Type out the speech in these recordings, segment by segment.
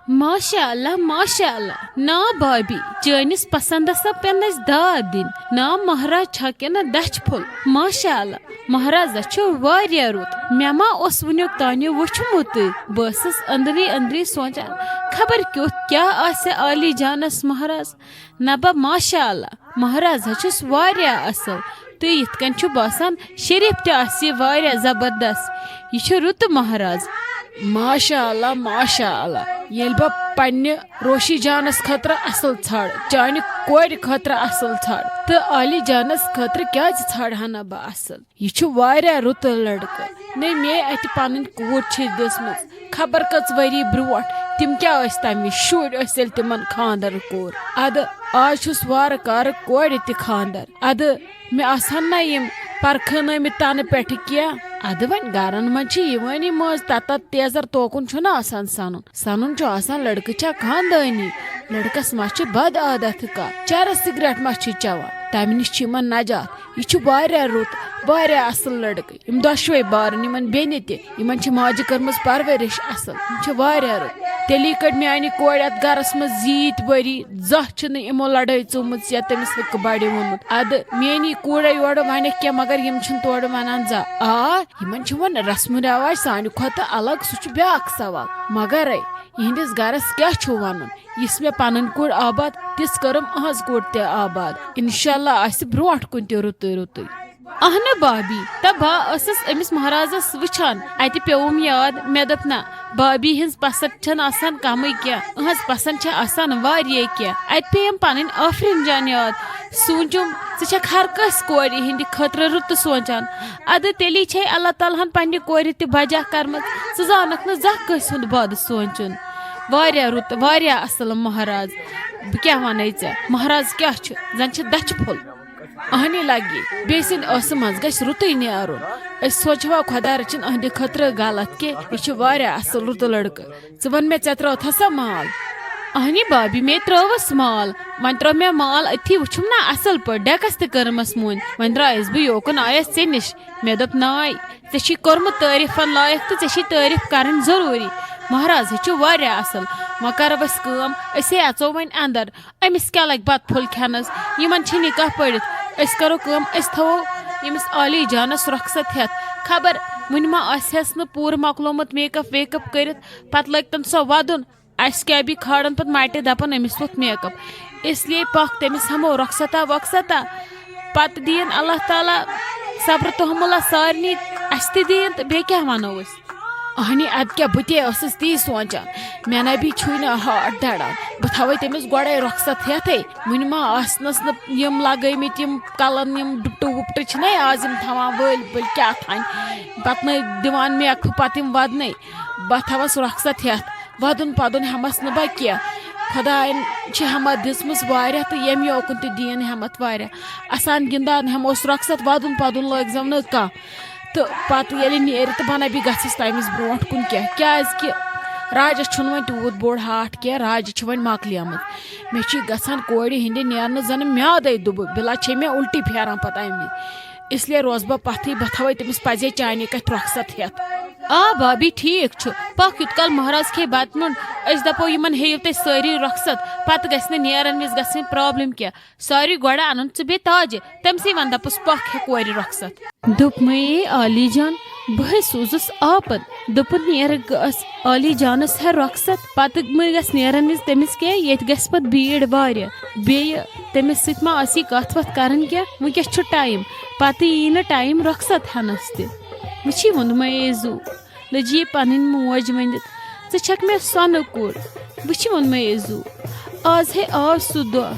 ماشاء اللہ نا بابی چٲنِس پسندس پٮ۪نس داد دِنۍ نا مہراز چھکہِ نا دچھ پھوٚل ماشاء اللہ مہرازا چھُ واریاہ رُت مےٚ ما اوس وُنیُک تانہِ وٕچھمُتٕے بہٕ ٲسٕس أنٛدری أنٛدری سونٛچان خبر کیُتھ کیٛاہ آسہِ عالی جانس مہراز نبا ماشاء اللہ مہراز چھُس واریاہ اصل تہٕ یِتھ کٔنۍ چھُ باسان شریف تہِ آسہِ یہِ واریاہ زبردست یہِ چھُ رُتہٕ مہراز ماشاء اللہ ییٚلہِ بہٕ پننہِ روشی جانس خٲطرٕ اصل ژھانڈ چانہِ کورِ خٲطرٕ اصل ژھانڈ تہٕ عالی جانس خٲطرٕ کیازِ ژھانڈہا نہٕ بہٕ اصل یہِ چھُ واریاہ رُت لڑکہٕ نے مے اتہِ پنٕنۍ کوٗر چھِ دِژمٕژ خبر کٔژ ؤری برونٹھ تِم کیاہ ٲسۍ تمہِ وِزِ شُرۍ ٲسۍ ییٚلہِ تِمن خاندر کوٚر ادٕ آز چھُس وارٕ کارٕ کورِ تہِ خاندر ادٕ مےٚ آسہن نہ یِم پرکھنٲمٕتۍ تنہٕ پٮ۪ٹھٕ کینٛہہ ادٕ وۄنۍ گرن منٛز چھِ یِوٲنی مٲنٛز تتھ تیزر توکُن چھُنہ آسان سنُن چھُ آسان لڑکہٕ چھا خاندٲنی لڑکس ما چھِ بد عادت کانٛہہ چرس سگریٹ ما چھِ چٮ۪وان تمہِ نِش چھِ یِمن نجات یہِ چھُ واریاہ رُت واریاہ اصل لڑکہٕ یِم دۄشوے بارٕنۍ یِمن بیٚنہِ تہِ یِمن چھِ ماجہِ کٔرمٕژ پرورش اصل یِم چھِ واریاہ رُت تیٚلی کٔڑ میانہِ کورِ اتھ گرس منٛز زیٖٹھ ؤری زانٛہہ چھِنہٕ یِمو لڑٲے ژومٕژ یا تٔمِس ہُکہٕ بڑِ ووٚنمُت ادٕ میٲنی کوٗرے یورٕ ونٮ۪کھ کینٛہہ مگر یِم چھِنہٕ تورٕ ونان زانٛہہ یِمن چھُ وۄنۍ رسمو رواج سانہِ کھۄتہٕ الگ سُہ چھُ بیاکھ سوال مگرے یِہنٛدِس گرس کیاہ چھُ ونُن یِژھ مےٚ پنٕنۍ کوٗر آباد تِژھ کٔرٕم أہنٛز کوٗر تہِ آباد انشاء اللہ آسہِ برونٹھ کُن تہِ رُتٕے اہنہٕ بابی تہٕ بہٕ ٲسٕس أمِس مہرازس وٕچھان اَتہِ پیوٚوُم یاد مےٚ دوٚپ نہ بابی ہٕنٛز پسنٛد چھنہٕ آسان کمٕے کینٛہہ أہنٛز پسنٛد چھےٚ آسان واریاہ کینٛہہ اَتہِ پیٚیَم پنٕنۍ آفریٖن جان یاد سوٗنٛچُم ژٕ چھکھ ہر کٲنٛسہِ کورِ ہٕنٛدِ خٲطرٕ رُتہٕ سونٛچان ادٕ تیٚلی چھے اللہ تعالیٰ ہن پننہِ کورِ تہِ بجا کٔرمٕژ ژٕ زانکھ نہٕ زانٛہہ کٲنٛسہِ ہُنٛد بد سونٛچُن واریاہ رُت واریاہ اصل مہراز بہٕ کیٛاہ ونے ژےٚ مہراز کیٛاہ چھُ زن چھِ دچھِ پھوٚل اہنی لگی بیٚیہِ سٕنٛدِ ٲسہٕ منٛز گژھِ رُتُے نیرُن أسۍ سونٛچوا خۄدا رٔچھِنۍ أہنٛدِ خٲطرٕ غلط کہِ یہِ چھُ واریاہ اصل رُتہٕ لڑکہٕ ژٕ ون مےٚ ژےٚ ترٛٲوتھا سا مال اہنی بابی مے ترٛٲوٕس مال وۄنۍ ترٛوو مےٚ مال أتھی وٕچھُم نا اصل پٲٹھۍ ڈٮ۪کس تہِ کٔرمس مۄنۍ وۄنۍ درٛایس بہٕ یوکُن آیس ژےٚ نِش مےٚ دوٚپ ناے ژےٚ چھی کوٚرمُت تعٲریٖفن لایق تہٕ ژےٚ چھی تعٲریٖف کرٕنۍ ضروٗری مہراز چھُ واریاہ اصل وۄنۍ کرو أسۍ کٲم أسے اژو وۄنۍ اندر أمِس کیاہ لگہِ بتہٕ پھوٚل کھٮ۪نس یِمن چھِ نکاح پٔرِتھ أسۍ کرو کٲم أسۍ تھاوو ییٚمِس عالی جانس رۄخصت ہٮ۪تھ خبر وُنہِ ما آسٮ۪س نہٕ پوٗرٕ مۄکلومُت میک اپ ویک اپ کٔرِتھ پتہٕ لٲگۍ سۄ ودُن اسہِ کیٛاہ بی کھالن پتہٕ مٹہِ دپان أمِس ووٚتھ میک اپ اس لیے پکھ تٔمِس ہٮ۪مو رۄخصتا وۄخصتا پتہٕ دِیِن اللہ تعالیٰ صبرٕ توحمُلہ سارنٕے اسہِ تہِ دِیِن تہٕ بیٚیہِ کیٛاہ ونو أسۍ اہنی ادٕ کیٛاہ بہٕ تہِ ٲسٕس تی سونٛچان مےٚ نبی چھُے نہٕ ہاٹ دڑان بہٕ تھاوے تٔمِس گۄڈے رۄخصت ہٮ۪تھے وُنہِ ما آسنس نہٕ یِم لگٲمٕتۍ یِم کلن یِم ڈُپٹہٕ وُپٹہٕ چھِنَے آز یِم تھاوان وٲلۍ کیٛاہ تھانۍ پتہٕ نَے دِوان میکھٕ پتہٕ یِم ودنٕے بہٕ تھاوس رۄخصت ہٮ۪تھ ودُن پدُن ہٮ۪مس نہٕ بہٕ کینٛہہ خۄداین چھِ ہٮ۪مت دِژمٕژ واریاہ تہٕ ییٚمہِ یوکُن تہِ دِیِن ہٮ۪مت واریاہ اسان گِنٛدان ہٮ۪موس رۄخصت ودُن پدُن لٲگزٮ۪م نہٕ کانٛہہ تہٕ پتہٕ ییٚلہِ نیرِ تہٕ بہٕ نبی گژھس تٔمِس برونٹھ کُن کینٛہہ کیٛازِ کہِ راجس چھُنہٕ وۄنۍ تیوٗت بوٚڑ ہاٹھ کینٛہہ راجہِ چھِ وۄنۍ مۄکلیمٕژ مےٚ چھِ گژھان کورِ ہِنٛدِ نیرنہٕ زنہٕ میادے دُبہٕ بِلا چھے مےٚ اُلٹی پھیران پتہٕ امہِ وِزِ اس لیے روزٕ بہٕ پتھٕے بہٕ تھاوے تٔمِس پزے چانے کتھِ رۄخصت ہٮ۪تھ آ بابی ٹھیٖک چھُ پکھ یُت کال مہراز کھے بتہٕ میوٚنڈ أسۍ دپو یِمن ہیٚیِو تُہۍ سٲری رۄخصت پتہٕ گژھِ نہٕ نیرن وِزِ گژھٕنۍ پرابلم کینٛہہ ساری گۄڈٕ انُن ژٕ بیٚیہِ تاجہِ تٔمسٕے ون دپُس پکھ ہیٚہ کورِ رۄخصت دوٚپمَے عالی جان بہٕ سوٗزُس آپت دوٚپُن نیرٕ گژھ عالی جانس ہہ رۄخصت پتہٕ مہ گژھِ نیرن وِزِ تٔمِس کینٛہہ ییٚتہِ گژھِ پتہٕ بھیٖڑ واریاہ بیٚیہِ تٔمِس سۭتۍ ما آسی کتھ وتھ کران کینٛہہ وٕنکیٚس چھُ ٹایم پتہٕ یی نہٕ ٹایم رۄخصت ہٮ۪نس تہِ وٕچھی ووٚنمَے زُو لٔجی پنٕنۍ موج ؤنِتھ ژٕ چھکھ مےٚ سۄنہٕ کوٗر وٕچھی ووٚنمَے زُو آز ہے آو سُہ دۄہ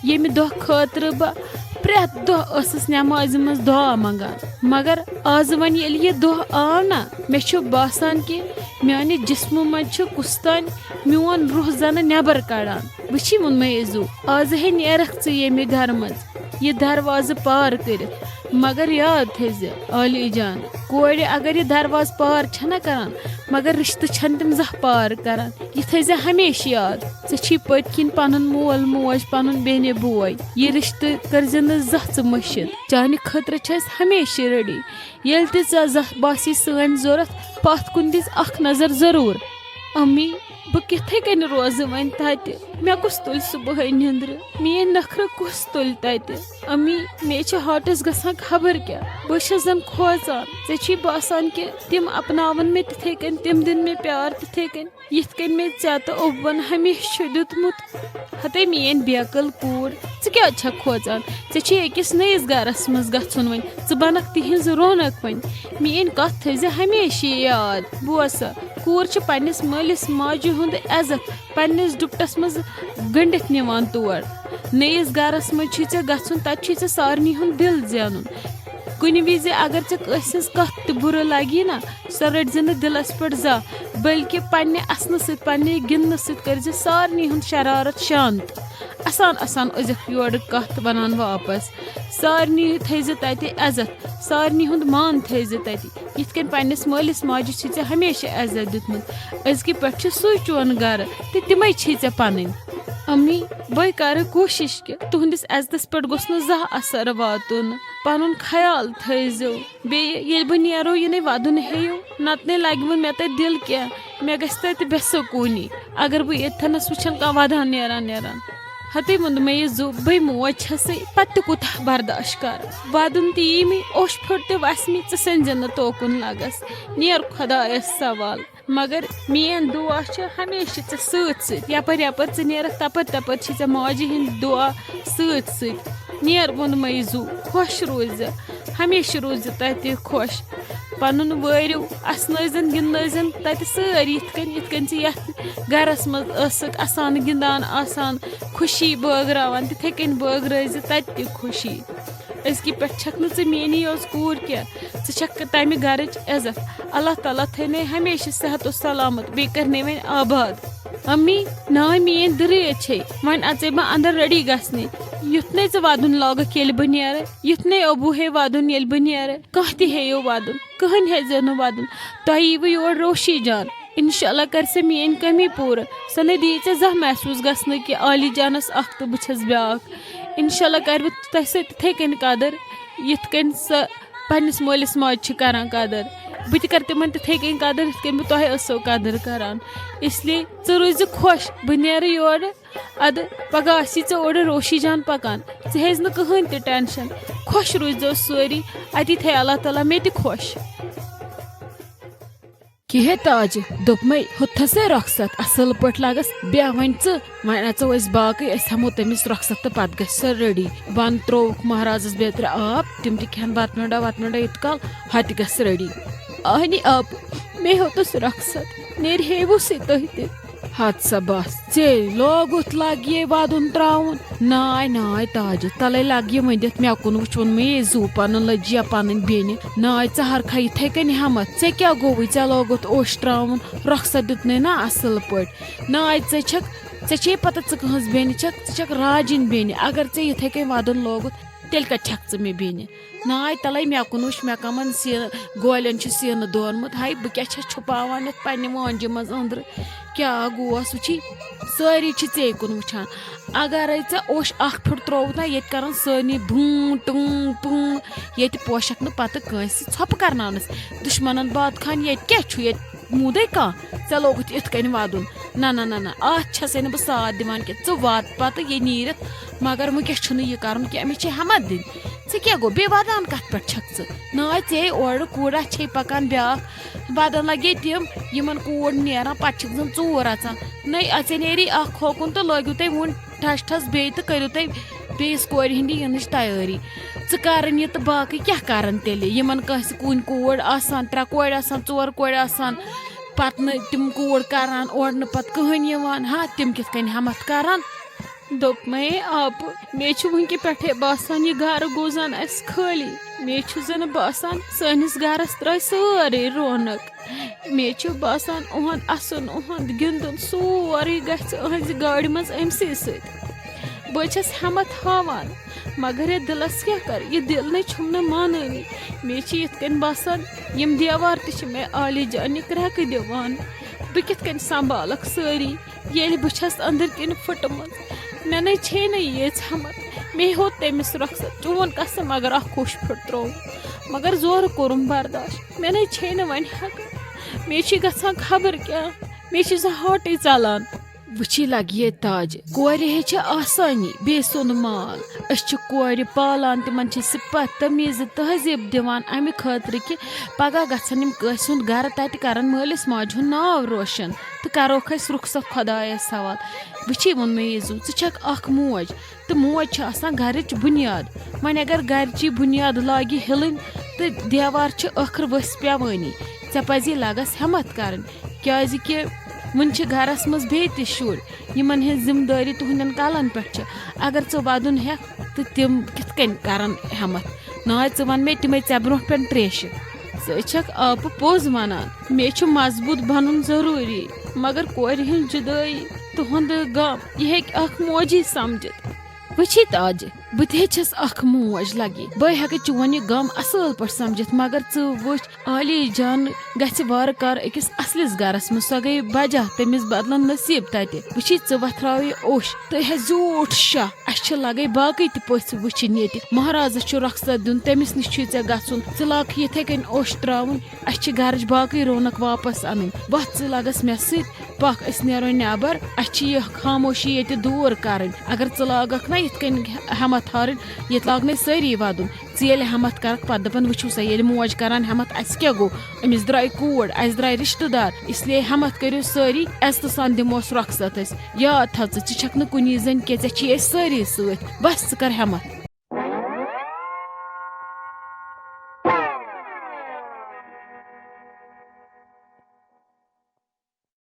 ییٚمہِ دۄہ خٲطرٕ بہٕ پرٛٮ۪تھ دۄہ ٲسٕس نٮ۪مازِ منٛز دُعا منٛگان مگر آز وۄنۍ ییٚلہِ یہِ دۄہ آو نہ مےٚ چھُ باسان کہِ میانہِ جسمہٕ منٛز چھُ کُس تانۍ میون روح زنہٕ نٮ۪بر کڑان وٕچھی ووٚنمَے زُو آز ہے نیرکھ ژٕ ییٚمہِ گرٕ منٛز یہِ دروازٕ پار کٔرِتھ مگر یاد تھٲیزِ عالی جان کورِ اگر یہِ دروازٕ پار چھنہ کران مگر رشتہٕ چھنہٕ تِم زانٛہہ پار کران یہِ تھٲیزِ ہمیشہِ یاد ژےٚ چھی پٔتۍ کِنۍ پنُن مول موج پنُن بیٚنہِ بوے یہِ رشتہٕ کٔرزِ نہٕ زانٛہہ ژٕ مٔشِد چانہِ خٲطرٕ چھِ أسۍ ہمیشہِ ریڈی ییٚلہِ تہِ ژےٚ زانٛہہ باسی سٲنۍ ضوٚرتھ پتھ کُن دِژ اکھ نظر ضروٗر امی بہ کتھے کن روز ون تتہ مے کس تل صبح نندر میٲنۍ نخرٕ کس تل تتہ امی مے چھ ہاٹس گژھان خبر کیا بہ چھس زن کھوژان ژےٚ چھی باسان کہ تم اپناون مے تتھے کن تم دن مے پیار تتھے کن یتھ کن مے ژےٚ تہٕ اوبون ہمیشہ چھ دیُتمُت ہتے میٲنۍ بیکل کوٗر ژٕ کیٛازِ چھکھ کھوژان ژےٚ چھی أکِس نٔیِس گرس منٛز گژھُن وۄنۍ ژٕ بنکھ تِہنٛز رونق وۄنۍ میٲنۍ کتھ تھٲیزِ ہمیشہ یاد بوز سا کوٗر چھِ پننس مٲلِس ماجہِ ہُنٛد عزت پننس ڈُپٹس منٛز گٔنڈِتھ نِوان تور نٔیِس گرس منٛز چھی ژےٚ گژھُن تتہِ چھی ژےٚ سارنٕے ہُنٛد دل زینُن کُنہِ وِزِ اگر ژےٚ کٲنٛسہِ ہٕنٛز کتھ تہِ بُرٕ لگی نا سۄ رٔٹزِ نہٕ دلس پٮ۪ٹھ زانٛہہ بلکہِ پننہِ اسنہٕ سۭتۍ پننہِ گِنٛدنہٕ سۭتۍ کٔرزِ سارنٕے ہُنٛد شرارت شانت آسان آسان أزِکھ یورٕ کتھ ونان واپس سارنٕے تھٲیزِ تتہِ عزت سارنٕے ہُنٛد مان تھٲیزِ تتہِ یِتھ کٔنۍ پننس مٲلِس ماجہِ چھی ژےٚ ہمیشہ عزت دیُتمُت أزکہِ پٮ۪ٹھ چھُ سُے چون گرٕ تہٕ تِمے چھی ژےٚ پنٕنۍ امی بے کرٕ کوٗشش کہِ تُہنٛدِس عزتس پٮ۪ٹھ گوٚژھ نہٕ زانٛہہ اثر واتُن پنُن خیال تھٲیزیو بیٚیہِ ییٚلہِ بہٕ نیرو یہِ نَے ودُن ہیٚیِو نتہٕ نَے لگہِ وۄنۍ مےٚ تتہِ دل کینٛہہ مےٚ گژھِ تتہِ بے سکوٗنی اگر بہٕ ییٚتھنس وٕچھن کانٛہہ ودان نیران ہتے ووٚن مےٚ یہِ زُ بے موج چھسے پتہٕ تہِ کوٗتاہ برداشت کرٕ ودُن تہِ یی مےٚ اوٚش پھٔٹ تہِ وسہِ مےٚ ژٕ ژھٕنزِ نہٕ توکُن لگس نیر خۄدایس سوال مگر میٲنۍ دعا چھِ ہمیشہ ژےٚ سۭتۍ سۭتۍ یپٲرۍ یپٲرۍ ژٕ نیرکھ تپٲرۍ تپٲرۍ چھی ژےٚ ماجہِ ہٕنٛدۍ دعا سۭتۍ سۭتۍ نیر ووٚن مےٚ یہِ زُ خۄش روٗزِ ہمیشہ روٗزِ تتہِ خۄش پنُن وٲرِو اسنٲیزن گِنٛدنٲیزن تتہِ سٲری یِتھ کٔنۍ ژٕ یتھ گرس منٛز ٲسٕکھ اسان گِنٛدان آسان خوشی بٲگراوان تِتھے کٔنۍ بٲگرٲیزِ تتہِ تہِ خوشی أزکہِ پٮ۪ٹھ چھکھ نہٕ ژٕ میٲنی یٲژ کوٗر کینٛہہ ژٕ چھکھ تمہِ گرٕچ عزت اللہ تعالیٰ تھٲینَے ہمیشہ صحت و سلامت بیٚیہِ کرنَے وۄنۍ آباد امی ناے میٲنۍ درۭد چھے وۄنۍ اژے بہٕ اندر ریڈی گژھنہِ یُتھ نَے ژٕ ودُن لاگکھ ییٚلہِ بہٕ نیرٕ یُتھ نَے ابوٗ ہے ودُن ییٚلہِ بہٕ نیرٕ کانٛہہ تہِ ہیٚیِو ودُن کٕہٕنۍ ہیٚزیو نہٕ ودُن تۄہہِ ییٖوٕ یور روشی جان انشاء اللہ کر سۄ میٲنۍ کمی پوٗرٕ سۄ نَے دِیہِ ژےٚ زانٛہہ محسوٗس گژھنہٕ کہِ عالی جانس اکھ تہٕ بہٕ چھس بیاکھ انشاء اللہ کرٕ بہٕ تۄہہِ سۭتۍ تِتھے کٔنۍ قدر یِتھ کٔنۍ سۄ پننس مٲلِس ماجہِ چھِ کران قدر بہٕ تہِ کرٕ تِمن تِتھے کٔنۍ قدر یِتھ کٔنۍ بہٕ تۄہہِ ٲسو قدر کران اسلیے ژٕ روٗزِ خۄش بہٕ نیرٕ یورٕ ادٕ پگاہ آسی ژےٚ اورٕ روشی جان پکان ژٕ ہیٚزِ نہٕ کٕہٕنۍ تہِ ٹینشن خۄش روٗزیو سٲری اتی تھایہِ اللہ تعالیٰ مےٚ تہِ خۄش کِہے تاجہِ دوٚپمَے ہُتھسے رۄخصت اصل پٲٹھۍ لگس بیٚیہِ وۄنۍ ژٕ وۄنۍ اژو أسۍ باقٕے أسۍ ہٮ۪مو تٔمِس رۄخصت تہٕ پتہٕ گژھِ سۄ ریڈی بۄنہٕ ترووُکھ مہرازس بیترِ آب تِم تہِ کھٮ۪ن بتہٕ میونٛڈا وتہٕ میونٛڈا یِت کال ہۄتہِ گژھِ ریڈی آنی آپہٕ مے ہیوٚتُس رۄخصت نیرِ ہیوُسٕے تُہۍ تہِ ہت سا بس ژے لوگُتھ لگ یے ودُن تراوُن ناے ناے تاجہِ تلے لگ یہِ ؤنِتھ مےٚ کُن وٕچھُن مےٚ یے زُو پنُن لٔجیا پنٕنۍ بیٚنہِ ناے ژٕ ہرکھا یِتھے کٔنۍ ہٮ۪متھ ژےٚ کیٛاہ گوٚوُے ژےٚ لوگُتھ اوٚش تراوُن رۄخصت دیُتنَے نا اصل پٲٹھۍ ناے ژےٚ چھے پتہ ژٕ کٕہٕنٛز بیٚنہِ چھکھ ژٕ چھکھ راجِنۍ بیٚنہِ اگر ژےٚ یِتھے کٔنۍ ودُن لوگُتھ تیٚلہِ کتہِ چھکھ ژٕ مےٚ بیٚنہِ ناے تلے مےٚ کُن وٕچھ مےٚ کمن گولٮ۪ن چھُ سیٖنہٕ دورمُت ہاے بہٕ کیٛاہ چھس چھُپاوان یتھ پننہِ وانجہِ منٛز أنٛدرٕ کیٛاہ گوس وٕچھی سٲری چھِ ژے کُن وٕچھان اگرے ژےٚ اوٚش اکھ پھٕٹ ترووُتھ نا ییٚتہِ کران سٲرنٕے بھوٗ ٹٕں پٕں ییٚتہِ پوشکھ نہٕ پتہٕ کٲنٛسہِ ژھۄپہٕ کرناونس دُشمنن بات خان ییٚتہِ کیٛاہ چھُ ییٚتہِ موٗدے کانٛہہ ژےٚ لوگُتھ یِتھ کٔنۍ ودُن نہ نہ نہ نہ اتھ چھسے نہٕ بہٕ ساتھ دِوان کینٛہہ ژٕ وات پتہٕ یہِ نیٖرِتھ مگر وٕنکیٚس چھُنہٕ یہِ کرُن کینٛہہ أمِس چھِ ہٮ۪مت دِنۍ ژٕ کیٛاہ گوٚو بیٚیہِ ودان کتھ پٮ۪ٹھ چھکھ ژٕ ناے ژے اورٕ کوٗرا چھے پکان بیاکھ ودان لگے تِم یِمن کوٗر نیران پتہٕ چھِکھ زن ژوٗر اژان نَے اژے نیری اکھ ہوکُن تہٕ لٲگِو تُہۍ وُنۍ ٹھس ٹھس بیٚیہِ تہٕ کٔرِو تُہۍ بیٚیِس کورِ ہِنٛدِ یِنٕچ تیٲری ژٕ کرن یہِ تہٕ باقٕے کیٛاہ کرن تیٚلہِ یِمن کٲنٛسہِ کُنہِ کوٗر آسان 3 کورِ آسان 4 کورِ آسان پتہٕ نہٕ تِم کوٗر کران اورٕ نہٕ پتہٕ کٕہٕنۍ یِوان ہا تِم کِتھ کٔنۍ ہٮ۪متھ کران دوٚپمَے آپہٕ مےٚ چھُ وٕنکہِ پٮ۪ٹھے باسان یہِ گرٕ گوٚو زن اسہِ خٲلی مےٚ چھُ زن باسان سٲنِس گرس درٛاے سٲرٕے رونق مےٚ چھُ باسان اُہُنٛد اسُن اُہُنٛد گِنٛدُن سورُے گژھِ أہنٛزِ گاڑِ منٛز أمسٕے سۭتۍ بہٕ چھس ہٮ۪مت ہاوان مگر یتھ دِلس کیٛاہ کرٕ یہِ دِل نَے چھُم نہٕ مانٲنی مےٚ چھِ یِتھ کٔنۍ باسان یِم دیوار تہِ چھِ مےٚ عالی جانہِ کرٛٮ۪کہٕ دِوان بہٕ کِتھ کٔنۍ سنبھالکھ سٲری ییٚلہِ بہٕ چھس أنٛدٕرۍ کِنۍ پھٕٹمٕژ مےٚ نَے چھے نہٕ ییٖژ ہٮ۪مت مےٚ ہیوٚت تٔمِس رۄخصت چون قسم اگر اکھ اوٚش پھٕٹ تروو مگر زورٕ کوٚرُم برداشت مےٚ نَے چھے نہٕ وۄنۍ ہٮ۪کان مےٚ چھِ گژھان خبر کیٛاہ مے چھُ سُہ ہاٹٕے ژلان. وچھی لگہِ ییٚتہِ تاجہِ کورِ ہیٚچھِ آسٲنی بیٚیہِ سوٚن مال. أسۍ چھِ کورِ پالان تِمن چھِ صفت تمیٖز تہذیٖب دِوان امہِ خٲطرٕ کہِ پگاہ گژھن یِم کٲنٛسہِ ہُنٛد گرٕ تتہِ کرن مٲلِس ماجہِ ہُنٛد ناو روشن تہٕ کروکھ أسۍ رخصت خۄدایس سوال. وچھی ووٚن مےٚ ییٖزو ژٕ چھکھ اکھ موج تہٕ موج چھِ آسان گرٕچ بُنیاد. وۄنۍ اگر گرچی بُنیاد لاگہِ ہِلٕنۍ تہٕ دیوار چھِ ٲخٕر ؤسۍ پیوٲنی. ژےٚ پزی لگس ہٮ۪مت کرٕنۍ کیازِ کہِ وُنہِ چھِ گرس منٛز بیٚیہِ تہِ شُرۍ یِمن ہٕنٛز ذمہٕ دٲری تُہنٛدٮ۪ن کلن پٮ۪ٹھ چھِ. اگر ژٕ ودُن ہٮ۪کھ تہٕ تِم کِتھ کٔنۍ کرن ہٮ۪مت. ناے ژٕ ون مےٚ تِمے ژےٚ برونٛٹھ پٮ۪ن تریشہِ. ژٕ چھکھ آپہٕ پوٚز ونان مےٚ چھُ مضبوٗط بنُن ضروٗری مگر کورِ ہٕنٛز جُدٲیی تُہنٛد غم یہِ ہیٚکہِ اکھ موجی سمجھِتھ. وٕچھی تاجہِ بہٕ تہِ چھس اکھ موج لگی بہٕ ہٮ۪کہٕ چون یہِ غم اصل پٲٹھۍ سمجھِتھ مگر ژٕ وٕچھ عالی جان گژھِ وارٕ کارٕ أکِس اصلِس گرس منٛز. سۄ گٔیے بجا تٔمِس بدلن نصیٖب تتہِ. وٕچھی ژٕ وتھراو یہِ اوٚش تہٕ ہے زیوٗٹھ شاہ. اسہِ چھِ لگے باقٕے تہِ پٔژھۍ وٕچھِنۍ ییٚتہِ. مہرازس چھُ رۄخصت دیُن تٔمِس نِش چھُے ژےٚ گژھُن. ژٕ لاگکھ یِتھے کٔنۍ اوٚش تراوُن. اسہِ چھِ گرٕچ باقٕے رونق واپس انٕنۍ. وتھ ژٕ لگس مےٚ سۭتۍ پکھ أسۍ نیرو نٮ۪بر. اسہِ چھِ یہِ خاموشی ییٚتہِ دوٗر کرٕنۍ. اگر ژٕ لاگکھ نا یِتھ کٔنۍ ہٮ۪مت ہارٕنۍ ییٚتہِ لاگنَے سٲری ودُن. ژٕ ییٚلہِ ہٮ۪مت کرکھ پتہٕ دپن وٕچھو سا ییٚلہِ موج کران ہٮ۪مت اسہِ کیٛاہ گوٚو أمِس درٛاے کوٗر اسہِ درٛاے رشتہٕ دار اسلیے ہٮ۪مت کٔرِو سٲری عزتہٕ سان دِموس رۄخصت أسۍ. یاد تھاو ژٕ چھکھ نہٕ کُنی زٔنۍ کینٛہہ ژےٚ چھی أسۍ سٲری سۭتۍ. بس ژٕ کر ہٮ۪مت.